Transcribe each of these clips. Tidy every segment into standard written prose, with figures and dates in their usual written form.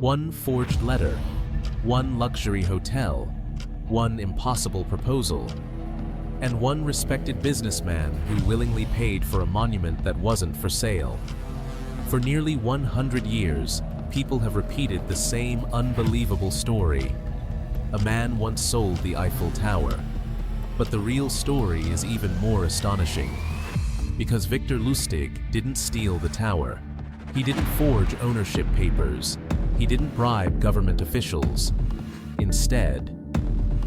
One forged letter, one luxury hotel, one impossible proposal, and one respected businessman who willingly paid for a monument that wasn't for sale. For nearly 100 years, people have repeated the same unbelievable story. A man once sold the Eiffel Tower. But the real story is even more astonishing. Because Victor Lustig didn't steal the tower. He didn't forge ownership papers. He didn't bribe government officials. Instead,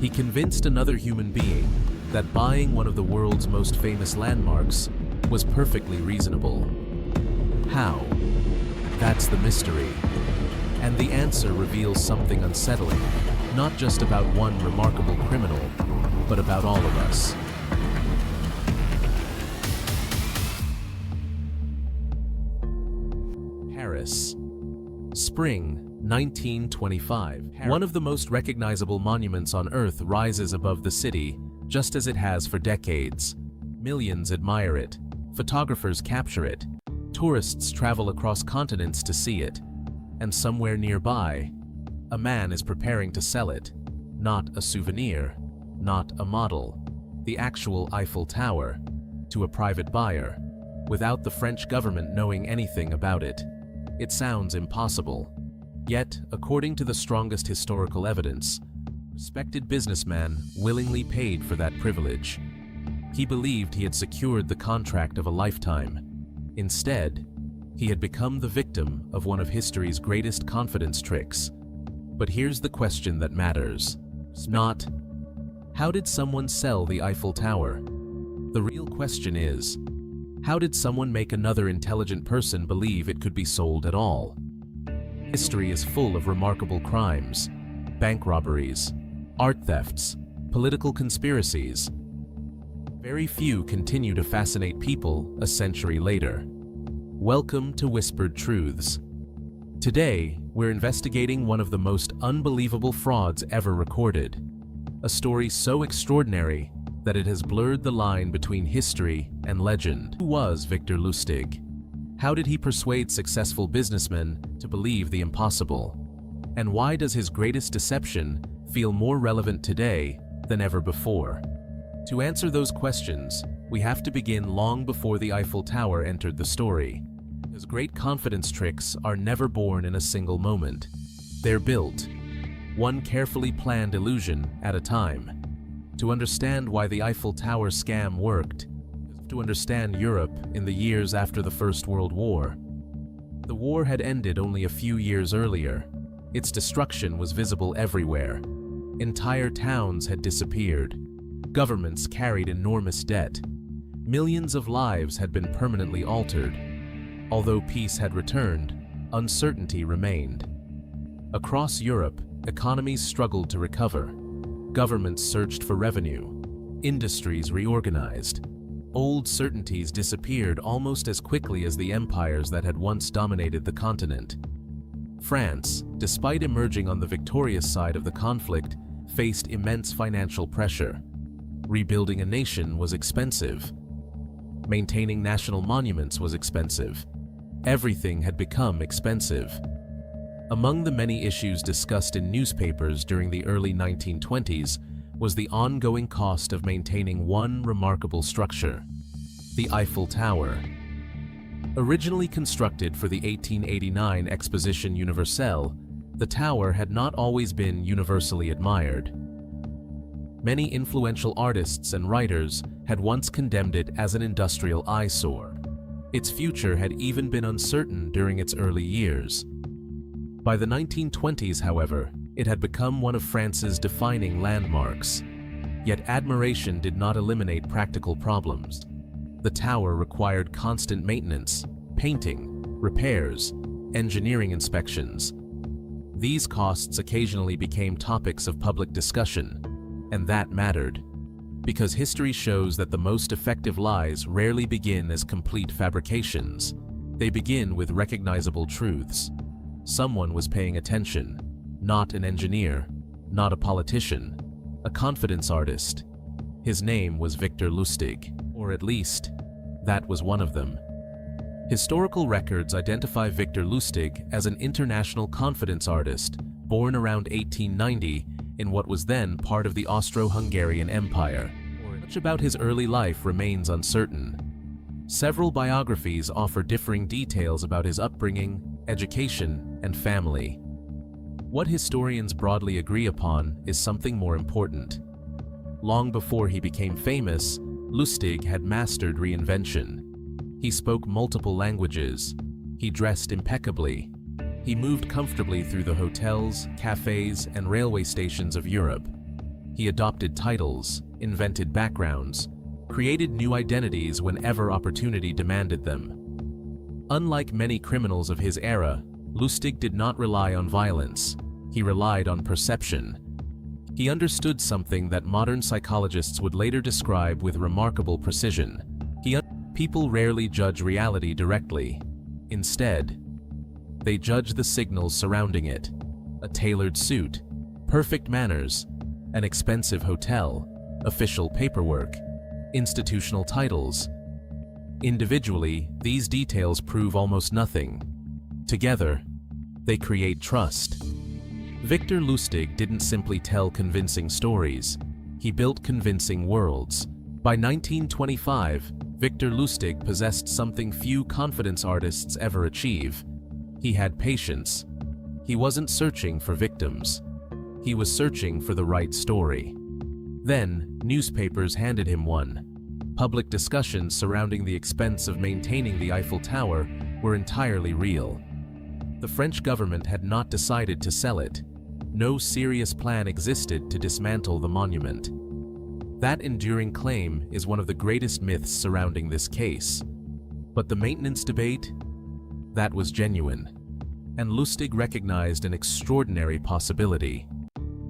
he convinced another human being that buying one of the world's most famous landmarks was perfectly reasonable. How? That's the mystery. And the answer reveals something unsettling, not just about one remarkable criminal, but about all of us. Paris. Spring 1925. One of the most recognizable monuments on Earth rises above the city, just as it has for decades. Millions admire it. Photographers capture it. Tourists travel across continents to see it. And somewhere nearby, a man is preparing to sell it. Not a souvenir, not a model, the actual Eiffel Tower, to a private buyer, without the French government knowing anything about it. It sounds impossible. Yet, according to the strongest historical evidence, a respected businessman willingly paid for that privilege. He believed he had secured the contract of a lifetime. Instead, he had become the victim of one of history's greatest confidence tricks. But here's the question that matters. Not, how did someone sell the Eiffel Tower? The real question is, how did someone make another intelligent person believe it could be sold at all? History is full of remarkable crimes, bank robberies, art thefts, political conspiracies. Very few continue to fascinate people a century later. Welcome to Whispered Truths. Today, we're investigating one of the most unbelievable frauds ever recorded. A story so extraordinary that it has blurred the line between history and legend. Who was Victor Lustig? How did he persuade successful businessmen to believe the impossible? And why does his greatest deception feel more relevant today than ever before? To answer those questions, we have to begin long before the Eiffel Tower entered the story. Because great confidence tricks are never born in a single moment. They're built, one carefully planned illusion at a time. To understand why the Eiffel Tower scam worked, to understand Europe in the years after the First World War. The war had ended only a few years earlier. Its destruction was visible everywhere. Entire towns had disappeared. Governments carried enormous debt. Millions of lives had been permanently altered. Although peace had returned, uncertainty remained. Across Europe, economies struggled to recover. Governments searched for revenue. Industries reorganized. Old certainties disappeared almost as quickly as the empires that had once dominated the continent. France, despite emerging on the victorious side of the conflict, faced immense financial pressure. Rebuilding a nation was expensive. Maintaining national monuments was expensive. Everything had become expensive. Among the many issues discussed in newspapers during the early 1920s was the ongoing cost of maintaining one remarkable structure, the Eiffel Tower. Originally constructed for the 1889 Exposition Universelle, the tower had not always been universally admired. Many influential artists and writers had once condemned it as an industrial eyesore. Its future had even been uncertain during its early years. By the 1920s, however, it had become one of France's defining landmarks. Yet admiration did not eliminate practical problems. The tower required constant maintenance, painting, repairs, engineering inspections. These costs occasionally became topics of public discussion, and that mattered, because history shows that the most effective lies rarely begin as complete fabrications. They begin with recognizable truths. Someone was paying attention, not an engineer, not a politician, a confidence artist. His name was Victor Lustig, or at least, that was one of them. Historical records identify Victor Lustig as an international confidence artist, born around 1890 in what was then part of the Austro-Hungarian Empire. Much about his early life remains uncertain. Several biographies offer differing details about his upbringing, education, and family. What historians broadly agree upon is something more important. Long before he became famous, Lustig had mastered reinvention. He spoke multiple languages. He dressed impeccably. He moved comfortably through the hotels, cafes, and railway stations of Europe. He adopted titles, invented backgrounds, created new identities whenever opportunity demanded them. Unlike many criminals of his era, Lustig did not rely on violence. He relied on perception. He understood something that modern psychologists would later describe with remarkable precision. People rarely judge reality directly. Instead, they judge the signals surrounding it: a tailored suit, perfect manners, an expensive hotel, official paperwork, institutional titles. Individually, these details prove almost nothing. Together, they create trust. Victor Lustig didn't simply tell convincing stories. He built convincing worlds. By 1925, Victor Lustig possessed something few confidence artists ever achieve. He had patience. He wasn't searching for victims. He was searching for the right story. Then, newspapers handed him one. Public discussions surrounding the expense of maintaining the Eiffel Tower were entirely real. The French government had not decided to sell it. No serious plan existed to dismantle the monument. That enduring claim is one of the greatest myths surrounding this case. But the maintenance debate? That was genuine. And Lustig recognized an extraordinary possibility.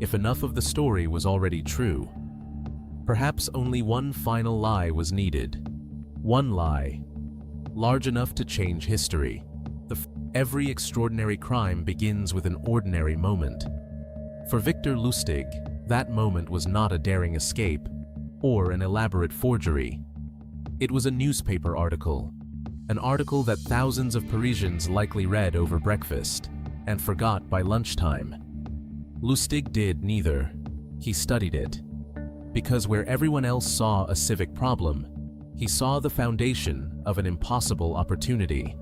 If enough of the story was already true, perhaps only one final lie was needed. One lie, large enough to change history. Every extraordinary crime begins with an ordinary moment. For Victor Lustig, that moment was not a daring escape or an elaborate forgery. It was a newspaper article, an article that thousands of Parisians likely read over breakfast and forgot by lunchtime. Lustig did neither. He studied it. Because where everyone else saw a civic problem, he saw the foundation of an impossible opportunity.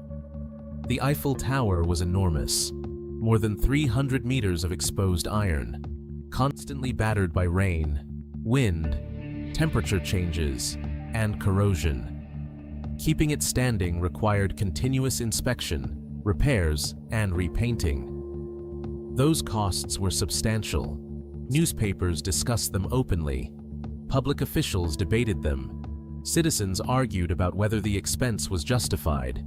The Eiffel Tower was enormous, more than 300 meters of exposed iron, constantly battered by rain, wind, temperature changes, and corrosion. Keeping it standing required continuous inspection, repairs, and repainting. Those costs were substantial. Newspapers discussed them openly. Public officials debated them. Citizens argued about whether the expense was justified.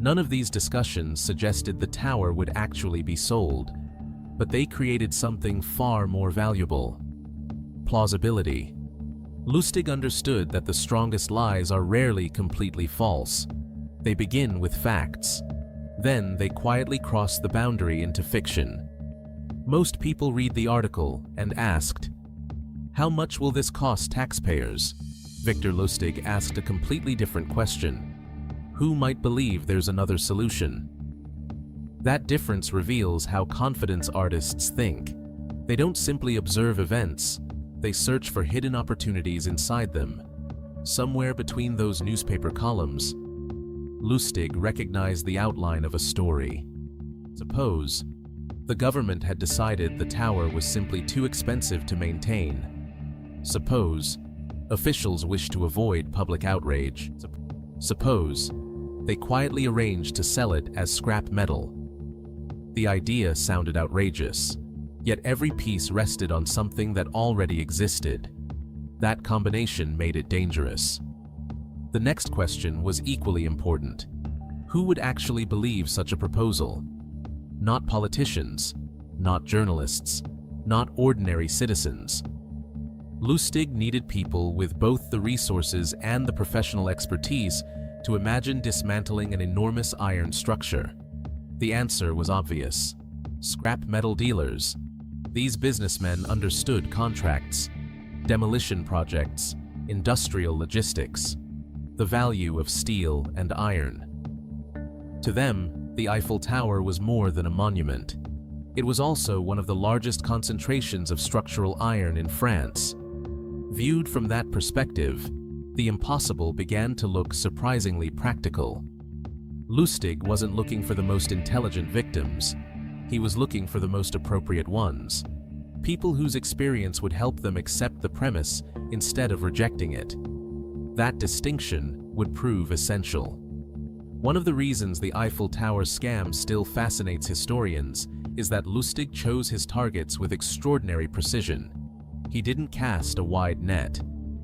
None of these discussions suggested the tower would actually be sold, but they created something far more valuable: plausibility. Lustig understood that the strongest lies are rarely completely false. They begin with facts. Then they quietly cross the boundary into fiction. Most people read the article and asked, "How much will this cost taxpayers?" Victor Lustig asked a completely different question. Who might believe there's another solution? That difference reveals how confidence artists think. They don't simply observe events, they search for hidden opportunities inside them. Somewhere between those newspaper columns, Lustig recognized the outline of a story. Suppose the government had decided the tower was simply too expensive to maintain. Suppose officials wished to avoid public outrage. Suppose they quietly arranged to sell it as scrap metal. The idea sounded outrageous, yet every piece rested on something that already existed. That combination made it dangerous. The next question was equally important. Who would actually believe such a proposal? Not politicians, not journalists, not ordinary citizens. Lustig needed people with both the resources and the professional expertise to imagine dismantling an enormous iron structure. The answer was obvious: scrap metal dealers. These businessmen understood contracts, demolition projects, industrial logistics, the value of steel and iron. To them, the Eiffel Tower was more than a monument. It was also one of the largest concentrations of structural iron in France. Viewed from that perspective, the impossible began to look surprisingly practical. Lustig wasn't looking for the most intelligent victims. He was looking for the most appropriate ones. People whose experience would help them accept the premise instead of rejecting it. That distinction would prove essential. One of the reasons the Eiffel Tower scam still fascinates historians is that Lustig chose his targets with extraordinary precision. He didn't cast a wide net.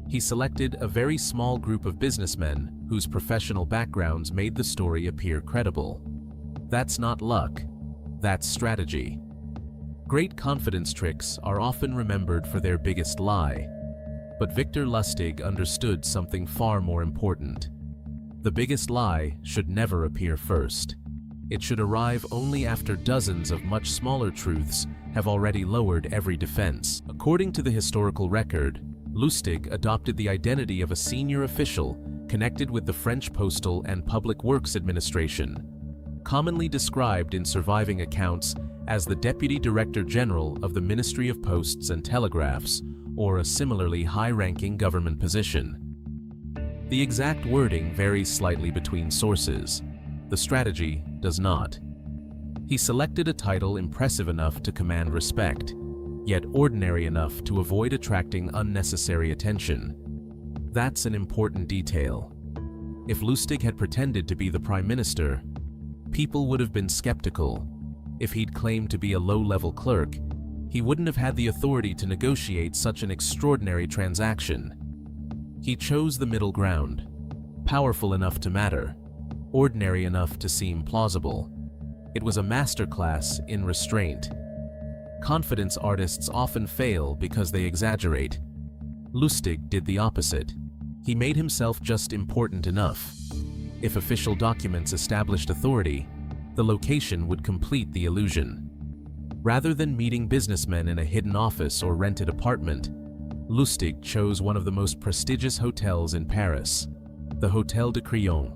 He selected a very small group of businessmen whose professional backgrounds made the story appear credible. That's not luck. That's strategy. Great confidence tricks are often remembered for their biggest lie. But Victor Lustig understood something far more important. The biggest lie should never appear first. It should arrive only after dozens of much smaller truths have already lowered every defense. According to the historical record, Lustig adopted the identity of a senior official connected with the French Postal and Public Works Administration, commonly described in surviving accounts as the Deputy Director General of the Ministry of Posts and Telegraphs, or a similarly high-ranking government position. The exact wording varies slightly between sources. The strategy does not. He selected a title impressive enough to command respect, yet ordinary enough to avoid attracting unnecessary attention. That's an important detail. If Lustig had pretended to be the Prime Minister, people would have been skeptical. If he'd claimed to be a low-level clerk, he wouldn't have had the authority to negotiate such an extraordinary transaction. He chose the middle ground, powerful enough to matter, ordinary enough to seem plausible. It was a masterclass in restraint. Confidence artists often fail because they exaggerate. Lustig did the opposite. He made himself just important enough. If official documents established authority, the location would complete the illusion. Rather than meeting businessmen in a hidden office or rented apartment, Lustig chose one of the most prestigious hotels in Paris, the Hôtel de Crillon.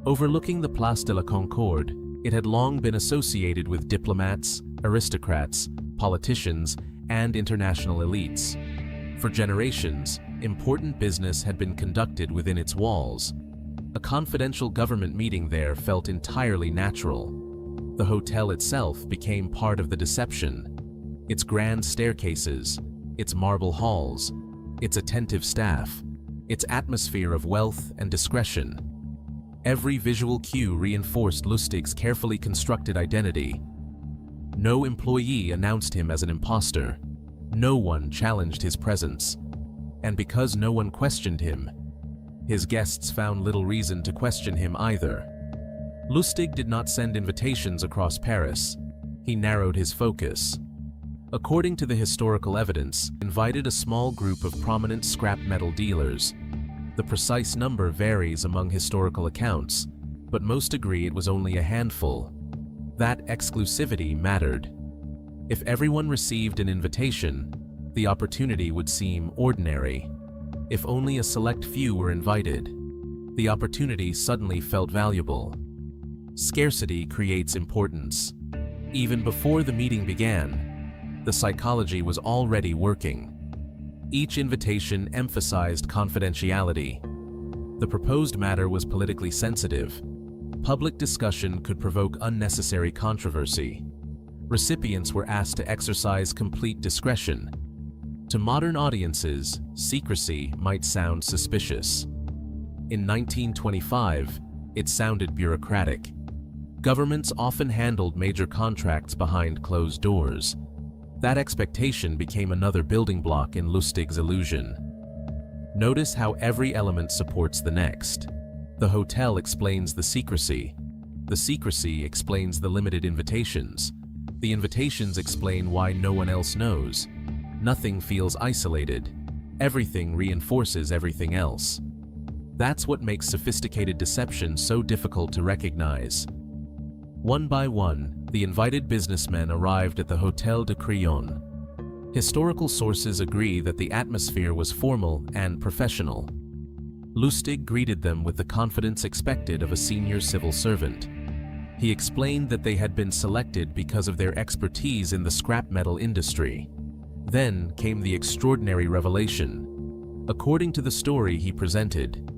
Overlooking the Place de la Concorde, it had long been associated with diplomats, aristocrats, politicians, and international elites. For generations, important business had been conducted within its walls. A confidential government meeting there felt entirely natural. The hotel itself became part of the deception. Its grand staircases, its marble halls, its attentive staff, its atmosphere of wealth and discretion. Every visual cue reinforced Lustig's carefully constructed identity. No employee announced him as an imposter. No one challenged his presence. And because no one questioned him, his guests found little reason to question him either. Lustig did not send invitations across Paris. He narrowed his focus. According to the historical evidence, he invited a small group of prominent scrap metal dealers. The precise number varies among historical accounts, but most agree it was only a handful. That exclusivity mattered. If everyone received an invitation, the opportunity would seem ordinary. If only a select few were invited, the opportunity suddenly felt valuable. Scarcity creates importance. Even before the meeting began, the psychology was already working. Each invitation emphasized confidentiality. The proposed matter was politically sensitive. Public discussion could provoke unnecessary controversy. Recipients were asked to exercise complete discretion. To modern audiences, secrecy might sound suspicious. In 1925, it sounded bureaucratic. Governments often handled major contracts behind closed doors. That expectation became another building block in Lustig's illusion. Notice how every element supports the next. The hotel explains the secrecy. The secrecy explains the limited invitations. The invitations explain why no one else knows. Nothing feels isolated. Everything reinforces everything else. That's what makes sophisticated deception so difficult to recognize. One by one, the invited businessmen arrived at the Hôtel de Crillon. Historical sources agree that the atmosphere was formal and professional. Lustig greeted them with the confidence expected of a senior civil servant. He explained that they had been selected because of their expertise in the scrap metal industry. Then came the extraordinary revelation. According to the story he presented,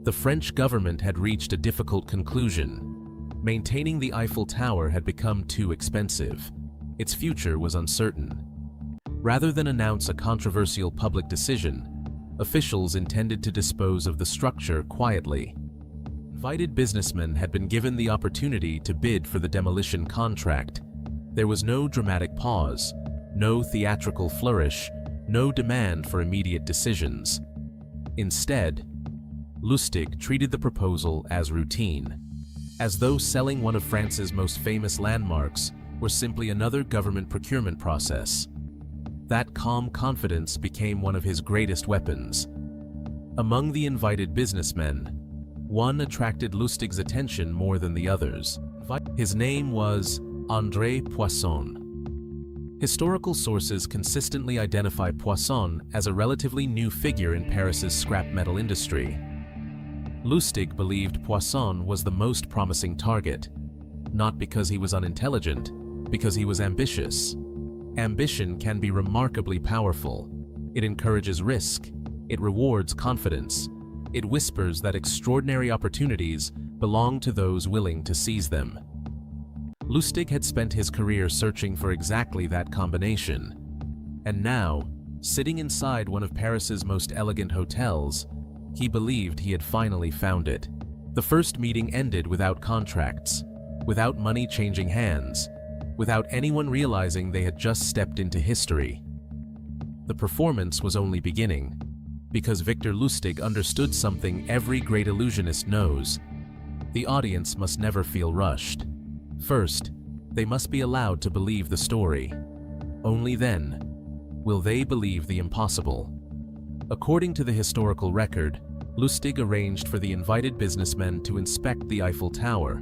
the French government had reached a difficult conclusion. Maintaining the Eiffel Tower had become too expensive. Its future was uncertain. Rather than announce a controversial public decision, officials intended to dispose of the structure quietly. Invited businessmen had been given the opportunity to bid for the demolition contract. There was no dramatic pause, no theatrical flourish, no demand for immediate decisions. Instead, Lustig treated the proposal as routine, as though selling one of France's most famous landmarks were simply another government procurement process. That calm confidence became one of his greatest weapons. Among the invited businessmen, one attracted Lustig's attention more than the others. His name was André Poisson. Historical sources consistently identify Poisson as a relatively new figure in Paris's scrap metal industry. Lustig believed Poisson was the most promising target, not because he was unintelligent, because he was ambitious. Ambition can be remarkably powerful. It encourages risk. It rewards confidence. It whispers that extraordinary opportunities belong to those willing to seize them. Lustig had spent his career searching for exactly that combination. And now, sitting inside one of Paris's most elegant hotels, he believed he had finally found it. The first meeting ended without contracts, without money changing hands, without anyone realizing they had just stepped into history. The performance was only beginning, because Victor Lustig understood something every great illusionist knows. The audience must never feel rushed. First, they must be allowed to believe the story. Only then will they believe the impossible. According to the historical record, Lustig arranged for the invited businessmen to inspect the Eiffel Tower,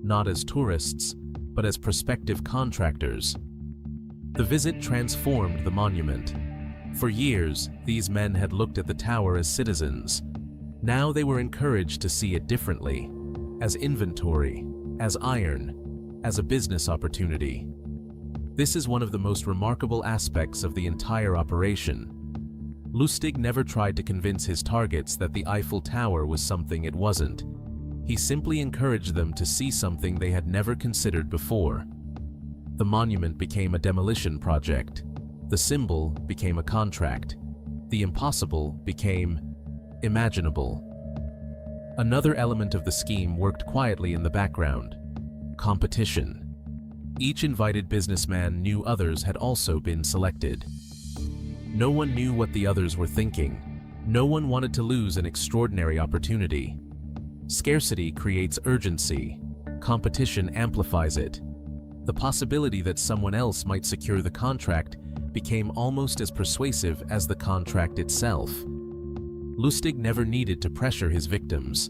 not as tourists, but as prospective contractors. The visit transformed the monument. For years, these men had looked at the tower as citizens. Now they were encouraged to see it differently, as inventory, as iron, as a business opportunity. This is one of the most remarkable aspects of the entire operation. Lustig never tried to convince his targets that the Eiffel Tower was something it wasn't. He simply encouraged them to see something they had never considered before. The monument became a demolition project. The symbol became a contract. The impossible became imaginable. Another element of the scheme worked quietly in the background: competition. Each invited businessman knew others had also been selected. No one knew what the others were thinking. No one wanted to lose an extraordinary opportunity. Scarcity creates urgency. Competition amplifies it. The possibility that someone else might secure the contract became almost as persuasive as the contract itself. Lustig never needed to pressure his victims.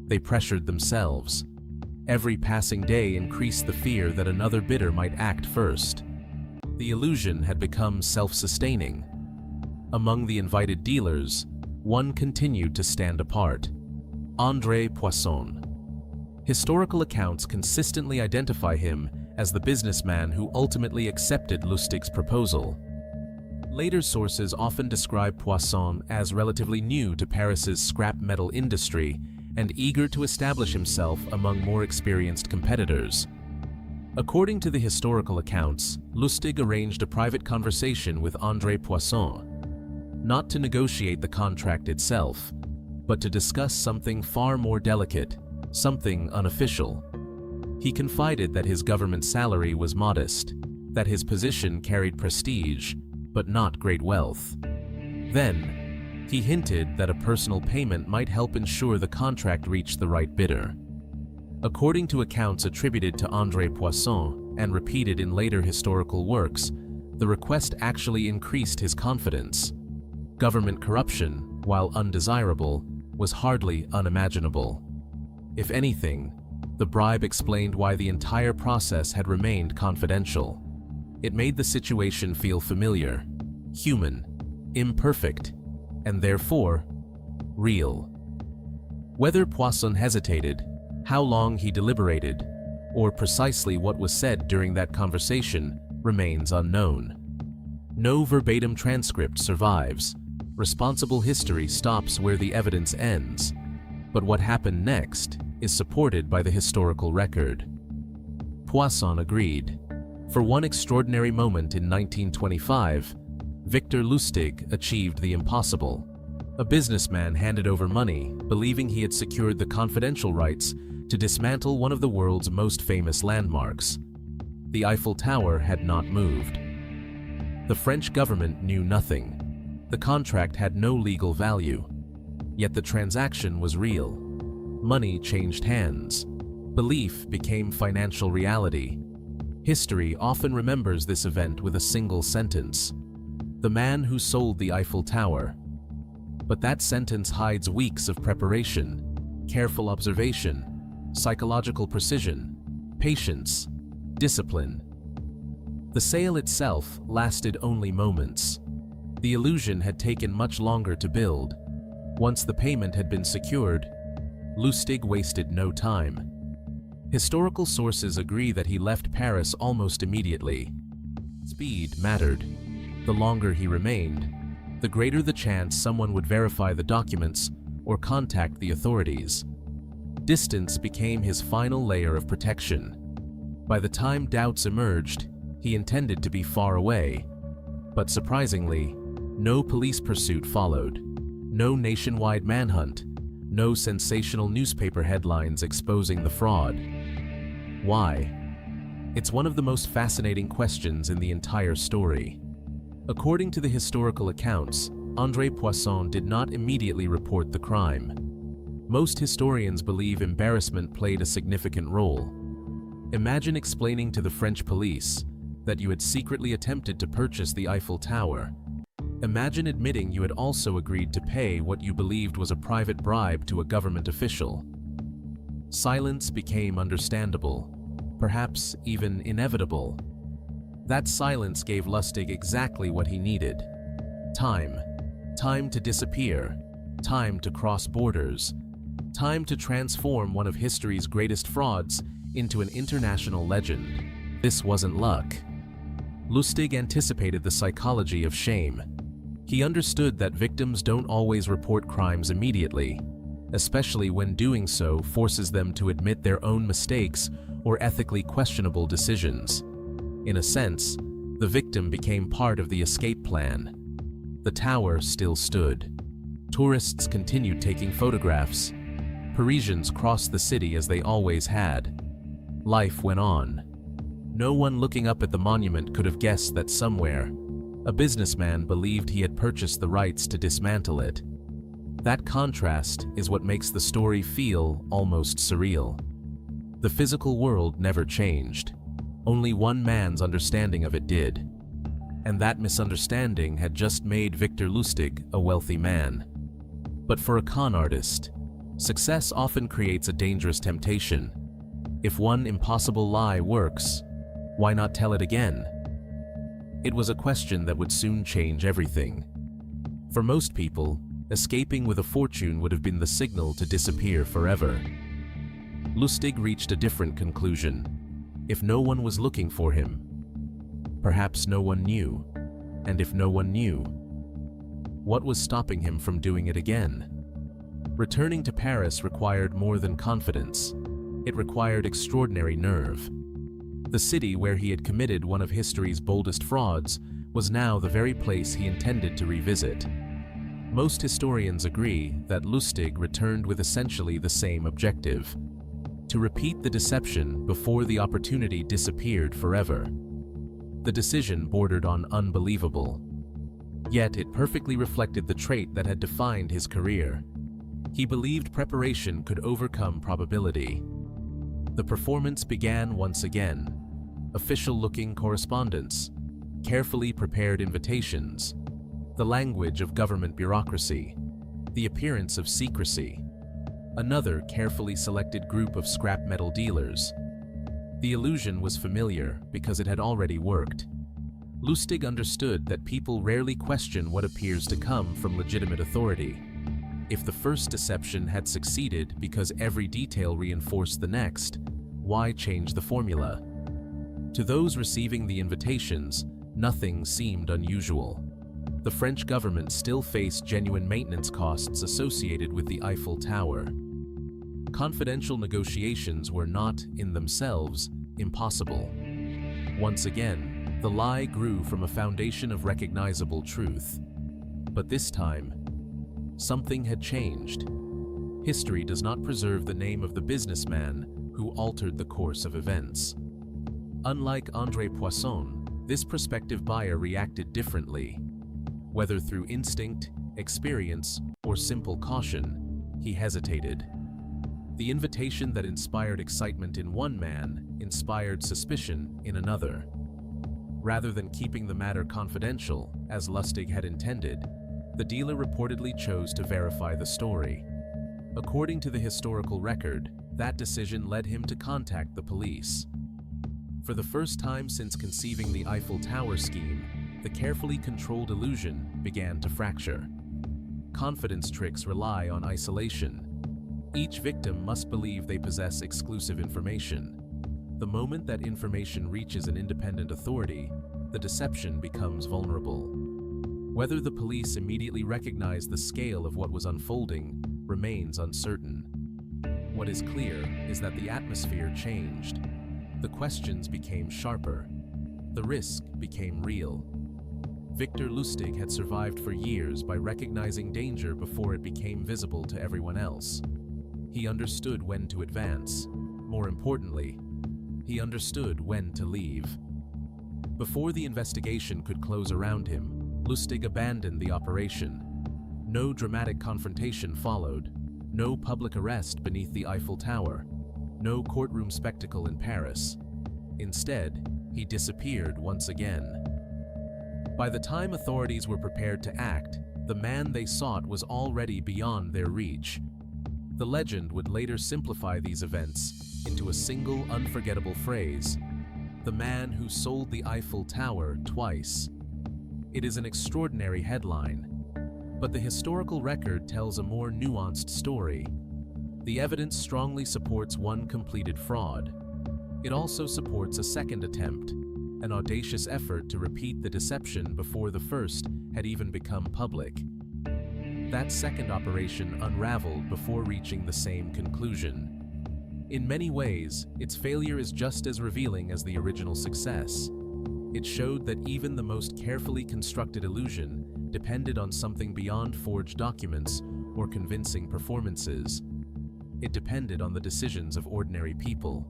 They pressured themselves. Every passing day increased the fear that another bidder might act first. The illusion had become self-sustaining. Among the invited dealers, one continued to stand apart: André Poisson. Historical accounts consistently identify him as the businessman who ultimately accepted Lustig's proposal. Later sources often describe Poisson as relatively new to Paris's scrap metal industry and eager to establish himself among more experienced competitors. According to the historical accounts, Lustig arranged a private conversation with André Poisson, not to negotiate the contract itself, but to discuss something far more delicate, something unofficial. He confided that his government salary was modest, that his position carried prestige, but not great wealth. Then, he hinted that a personal payment might help ensure the contract reached the right bidder. According to accounts attributed to André Poisson and repeated in later historical works, the request actually increased his confidence. Government corruption, while undesirable, was hardly unimaginable. If anything, the bribe explained why the entire process had remained confidential. It made the situation feel familiar, human, imperfect, and therefore, real. Whether Poisson hesitated, how long he deliberated, or precisely what was said during that conversation remains unknown. No verbatim transcript survives. Responsible history stops where the evidence ends. But what happened next is supported by the historical record. Poisson agreed. For one extraordinary moment in 1925, Victor Lustig achieved the impossible. A businessman handed over money, believing he had secured the confidential rights to dismantle one of the world's most famous landmarks. The Eiffel Tower had not moved. The French government knew nothing. The contract had no legal value. Yet the transaction was real. Money changed hands. Belief became financial reality. History often remembers this event with a single sentence: the man who sold the Eiffel Tower. But that sentence hides weeks of preparation, careful observation, psychological precision, patience, discipline. The sale itself lasted only moments. The illusion had taken much longer to build. Once the payment had been secured, Lustig wasted no time. Historical sources agree that he left Paris almost immediately. Speed mattered. The longer he remained, the greater the chance someone would verify the documents or contact the authorities. Distance became his final layer of protection. By the time doubts emerged, he intended to be far away. But surprisingly, no police pursuit followed. No nationwide manhunt. No sensational newspaper headlines exposing the fraud. Why? It's one of the most fascinating questions in the entire story. According to the historical accounts, André Poisson did not immediately report the crime. Most historians believe embarrassment played a significant role. Imagine explaining to the French police that you had secretly attempted to purchase the Eiffel Tower. Imagine admitting you had also agreed to pay what you believed was a private bribe to a government official. Silence became understandable, perhaps even inevitable. That silence gave Lustig exactly what he needed. Time. Time to disappear. Time to cross borders. Time to transform one of history's greatest frauds into an international legend. This wasn't luck. Lustig anticipated the psychology of shame. He understood that victims don't always report crimes immediately, especially when doing so forces them to admit their own mistakes or ethically questionable decisions. In a sense, the victim became part of the escape plan. The tower still stood. Tourists continued taking photographs. Parisians crossed the city as they always had. Life went on. No one looking up at the monument could have guessed that somewhere, a businessman believed he had purchased the rights to dismantle it. That contrast is what makes the story feel almost surreal. The physical world never changed. Only one man's understanding of it did. And that misunderstanding had just made Victor Lustig a wealthy man. But for a con artist, success often creates a dangerous temptation. If one impossible lie works, why not tell it again? It was a question that would soon change everything. For most people, escaping with a fortune would have been the signal to disappear forever. Lustig reached a different conclusion. If no one was looking for him, perhaps no one knew. And if no one knew, what was stopping him from doing it again? Returning to Paris required more than confidence. It required extraordinary nerve. The city where he had committed one of history's boldest frauds was now the very place he intended to revisit. Most historians agree that Lustig returned with essentially the same objective: to repeat the deception before the opportunity disappeared forever. The decision bordered on unbelievable. Yet it perfectly reflected the trait that had defined his career. He believed preparation could overcome probability. The performance began once again. Official-looking correspondence, carefully prepared invitations, the language of government bureaucracy, the appearance of secrecy, another carefully selected group of scrap metal dealers. The illusion was familiar because it had already worked. Lustig understood that people rarely question what appears to come from legitimate authority. If the first deception had succeeded because every detail reinforced the next, why change the formula? To those receiving the invitations, nothing seemed unusual. The French government still faced genuine maintenance costs associated with the Eiffel Tower. Confidential negotiations were not, in themselves, impossible. Once again, the lie grew from a foundation of recognizable truth. But this time, something had changed. History does not preserve the name of the businessman who altered the course of events. Unlike André Poisson, this prospective buyer reacted differently. Whether through instinct, experience, or simple caution, he hesitated. The invitation that inspired excitement in one man inspired suspicion in another. Rather than keeping the matter confidential, as Lustig had intended, the dealer reportedly chose to verify the story. According to the historical record, that decision led him to contact the police. For the first time since conceiving the Eiffel Tower scheme, the carefully controlled illusion began to fracture. Confidence tricks rely on isolation. Each victim must believe they possess exclusive information. The moment that information reaches an independent authority, the deception becomes vulnerable. Whether the police immediately recognized the scale of what was unfolding remains uncertain. What is clear is that the atmosphere changed. The questions became sharper. The risk became real. Victor Lustig had survived for years by recognizing danger before it became visible to everyone else. He understood when to advance. More importantly, he understood when to leave. Before the investigation could close around him, Lustig abandoned the operation. No dramatic confrontation followed. No public arrest beneath the Eiffel Tower. No courtroom spectacle in Paris. Instead, he disappeared once again. By the time authorities were prepared to act, the man they sought was already beyond their reach. The legend would later simplify these events into a single unforgettable phrase: the man who sold the Eiffel Tower twice. It is an extraordinary headline, but the historical record tells a more nuanced story. The evidence strongly supports one completed fraud. It also supports a second attempt, an audacious effort to repeat the deception before the first had even become public. That second operation unraveled before reaching the same conclusion. In many ways, its failure is just as revealing as the original success. It showed that even the most carefully constructed illusion depended on something beyond forged documents or convincing performances. It depended on the decisions of ordinary people.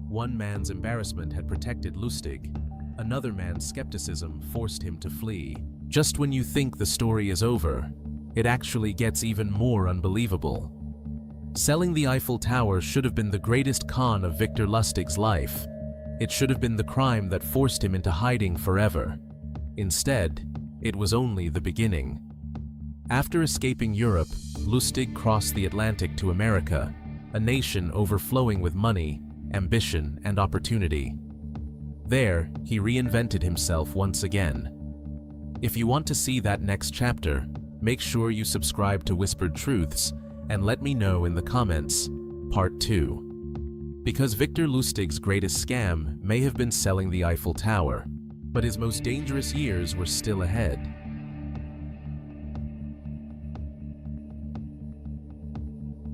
One man's embarrassment had protected Lustig. Another man's skepticism forced him to flee. Just when you think the story is over, it actually gets even more unbelievable. Selling the Eiffel Tower should have been the greatest con of Victor Lustig's life. It should have been the crime that forced him into hiding forever. Instead, it was only the beginning. After escaping Europe, Lustig crossed the Atlantic to America, a nation overflowing with money, ambition, and opportunity. There, he reinvented himself once again. If you want to see that next chapter, make sure you subscribe to Whispered Truths and let me know in the comments, Part 2. Because Victor Lustig's greatest scam may have been selling the Eiffel Tower, but his most dangerous years were still ahead.